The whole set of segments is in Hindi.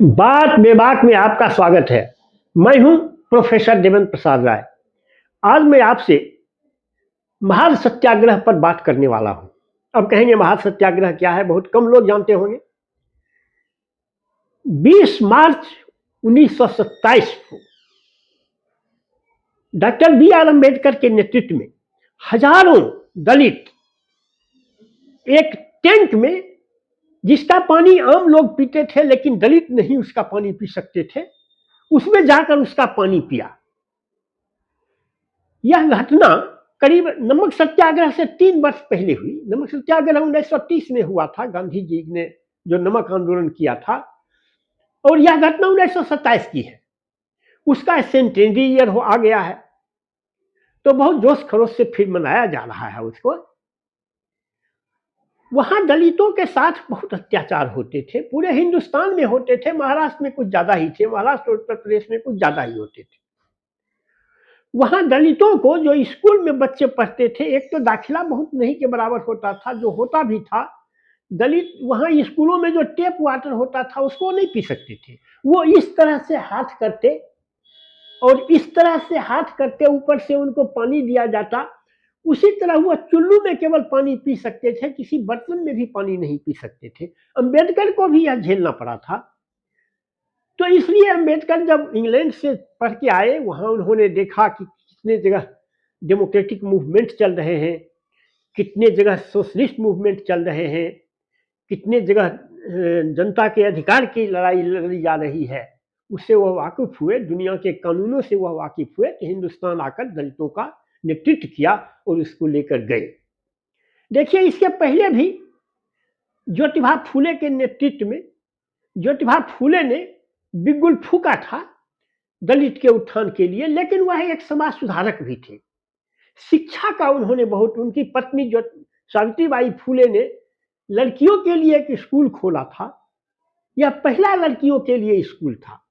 बात बेबाक में आपका स्वागत है। मैं हूं प्रोफेसर देवेंद्र प्रसाद राय। आज मैं आपसे महान सत्याग्रह पर बात करने वाला हूं। अब कहेंगे महान सत्याग्रह क्या है, बहुत कम लोग जानते होंगे। 20 मार्च 1927 को डॉक्टर बी आर अम्बेडकर के नेतृत्व में हजारों दलित एक टैंक में, जिसका पानी आम लोग पीते थे लेकिन दलित नहीं उसका पानी पी सकते थे, उसमें जाकर उसका पानी पिया। यह घटना करीब नमक सत्याग्रह से 3 वर्ष पहले हुई। नमक सत्याग्रह 1930 में हुआ था, गांधी जी ने जो नमक आंदोलन किया था, और यह घटना 1927 की है। उसका सेंटेनरी ईयर आ गया है, तो बहुत जोश खरोश से फिर मनाया जा रहा है उसको। वहां दलितों के साथ बहुत अत्याचार होते थे, पूरे हिंदुस्तान में होते थे। महाराष्ट्र में कुछ ज्यादा ही थे, महाराष्ट्र और उत्तर प्रदेश में कुछ ज्यादा ही होते थे। वहां दलितों को, जो स्कूल में बच्चे पढ़ते थे, एक तो दाखिला बहुत नहीं के बराबर होता था, जो होता भी था, दलित वहां स्कूलों में जो टेप वाटर होता था उसको नहीं पी सकते थे। वो इस तरह से हाथ करते और इस तरह से हाथ करते, ऊपर से उनको पानी दिया जाता। उसी तरह वो चुल्लू में केवल पानी पी सकते थे, किसी बर्तन में भी पानी नहीं पी सकते थे। अंबेडकर को भी यह झेलना पड़ा था। तो इसलिए अंबेडकर जब इंग्लैंड से पढ़ के आए, वहां उन्होंने देखा कि कितने जगह डेमोक्रेटिक मूवमेंट चल रहे हैं, कितने जगह सोशलिस्ट मूवमेंट चल रहे हैं, कितने जगह जनता के अधिकार की लड़ाई लड़ी जा रही है। उससे वह वाकिफ हुए, दुनिया के कानूनों से वह वाकिफ हुए, तो हिंदुस्तान आकर दलितों का नेतृत्व किया और उसको लेकर गए। देखिए, इसके पहले भी ज्योतिबा फूले के नेतृत्व में, ज्योतिबा फूले ने बिगुल फूका था दलित के उत्थान के लिए, लेकिन वह एक समाज सुधारक भी थे। शिक्षा का उन्होंने बहुत, उनकी पत्नी जो सावित्रीबाई फूले ने लड़कियों के लिए एक स्कूल खोला था। यह पहला लड़कियों के लिए स्कूल था।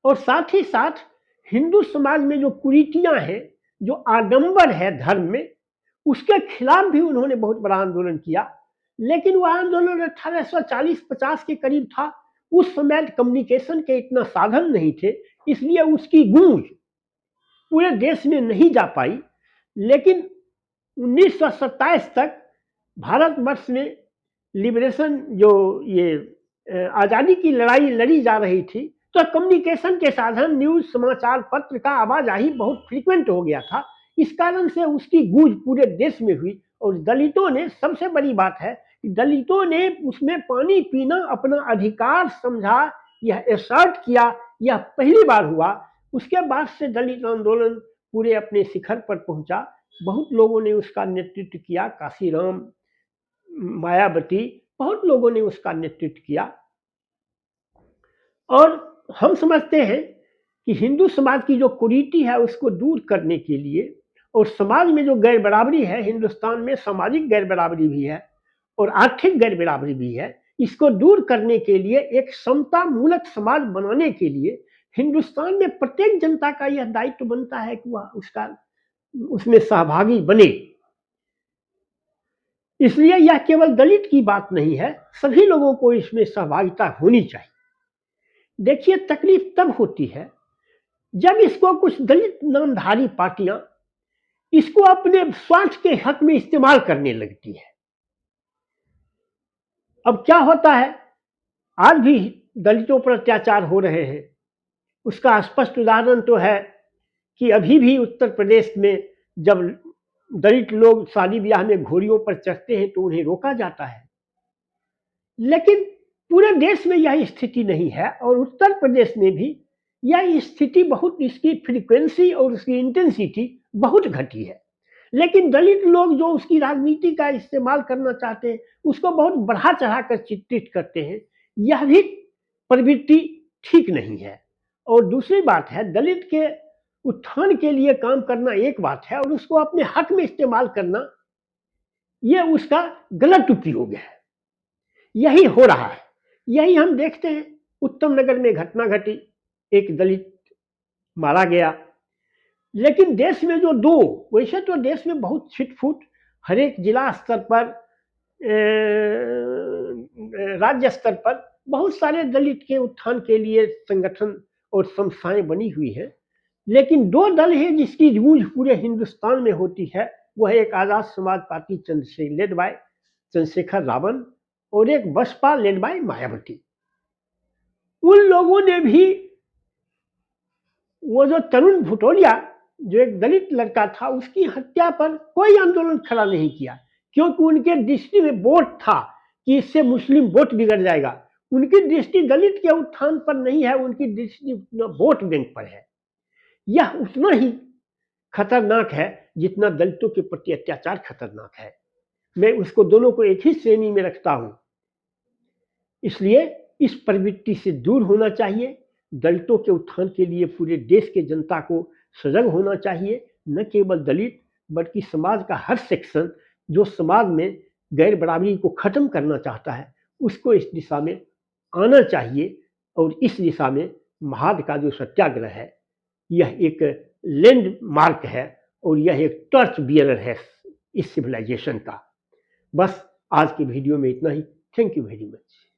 और साथ ही साथ हिंदू समाज में जो कुरीतियां हैं, जो आडंबर है धर्म में, उसके खिलाफ भी उन्होंने बहुत बड़ा आंदोलन किया। लेकिन वह आंदोलन 1840-50 के करीब था। उस समय कम्युनिकेशन के इतना साधन नहीं थे, इसलिए उसकी गूंज पूरे देश में नहीं जा पाई। लेकिन 1927 तक भारतवर्ष में लिबरेशन, जो ये आज़ादी की लड़ाई लड़ी जा रही थी, तो कम्युनिकेशन के साधन, न्यूज, समाचार पत्र का आवाजाही बहुत फ्रीक्वेंट हो गया था। इस कारण से उसकी गूंज पूरे देश में हुई। और दलितों ने, सबसे बड़ी बात है कि दलितों ने उसमें पानी पीना अपना अधिकार समझा, यह एसर्ट किया। यह पहली बार हुआ। उसके बाद से दलित आंदोलन पूरे अपने शिखर पर पहुंचा। बहुत लोगों ने उसका नेतृत्व किया, काशीराम, मायावती, बहुत लोगों ने उसका नेतृत्व किया। और हम समझते हैं कि हिंदू समाज की जो कुरीति है उसको दूर करने के लिए, और समाज में जो गैर बराबरी है, हिंदुस्तान में सामाजिक गैर बराबरी भी है और आर्थिक गैर बराबरी भी है, इसको दूर करने के लिए, एक समता मूलक समाज बनाने के लिए हिंदुस्तान में प्रत्येक जनता का यह दायित्व बनता है कि वह उसमें सहभागी बने। इसलिए यह केवल दलित की बात नहीं है, सभी लोगों को इसमें सहभागिता होनी चाहिए। देखिए, तकलीफ तब होती है जब इसको कुछ दलित नामधारी पार्टियां इसको अपने स्वार्थ के हक में इस्तेमाल करने लगती है। अब क्या होता है, आज भी दलितों पर अत्याचार हो रहे हैं। उसका स्पष्ट उदाहरण तो है कि अभी भी उत्तर प्रदेश में जब दलित लोग शादी ब्याह में घोड़ियों पर चढ़ते हैं तो उन्हें रोका जाता है। लेकिन पूरे देश में यह स्थिति नहीं है, और उत्तर प्रदेश में भी यह स्थिति बहुत, इसकी फ्रीक्वेंसी और उसकी इंटेंसिटी बहुत घटी है। लेकिन दलित लोग जो उसकी राजनीति का इस्तेमाल करना चाहते हैं, उसको बहुत बढ़ा चढ़ाकर चित्रित करते हैं। यह भी प्रवृत्ति ठीक नहीं है। और दूसरी बात है, दलित के उत्थान के लिए काम करना एक बात है, और उसको अपने हक में इस्तेमाल करना, यह उसका गलत उपयोग है। यही हो रहा है। यही हम देखते हैं। उत्तम नगर में घटना घटी, एक दलित मारा गया। लेकिन देश में जो दो, वैसे तो देश में बहुत छिटफुट हर एक जिला स्तर पर, राज्य स्तर पर बहुत सारे दलित के उत्थान के लिए संगठन और संस्थाएं बनी हुई हैं, लेकिन दो दल हैं जिसकी गूंज पूरे हिंदुस्तान में होती है। वह एक Azad Samaj party led by Chandrashekhar Ravan और एक बसपा लेड बाय मायावती। उन लोगों ने भी वो जो तरुण भुटोलिया जो एक दलित लड़का था उसकी हत्या पर कोई आंदोलन खड़ा नहीं किया, क्योंकि उनके दृष्टि में वोट था कि इससे मुस्लिम वोट बिगड़ जाएगा। उनकी दृष्टि दलित के उत्थान पर नहीं है, उनकी दृष्टि वोट बैंक पर है। यह उतना ही खतरनाक है जितना दलितों के प्रति अत्याचार खतरनाक है। मैं उसको दोनों को एक ही श्रेणी में रखता हूं। इसलिए इस प्रवृत्ति से दूर होना चाहिए। दलितों के उत्थान के लिए पूरे देश के जनता को सजग होना चाहिए। न केवल दलित बल्कि समाज का हर सेक्शन जो समाज में गैर बराबरी को खत्म करना चाहता है उसको इस दिशा में आना चाहिए। और इस दिशा में महाद का जो सत्याग्रह है यह एक लैंडमार्क है और यह एक टॉर्च बियरर है इस सिविलाइजेशन का। बस आज की वीडियो में इतना ही। Thank you very much.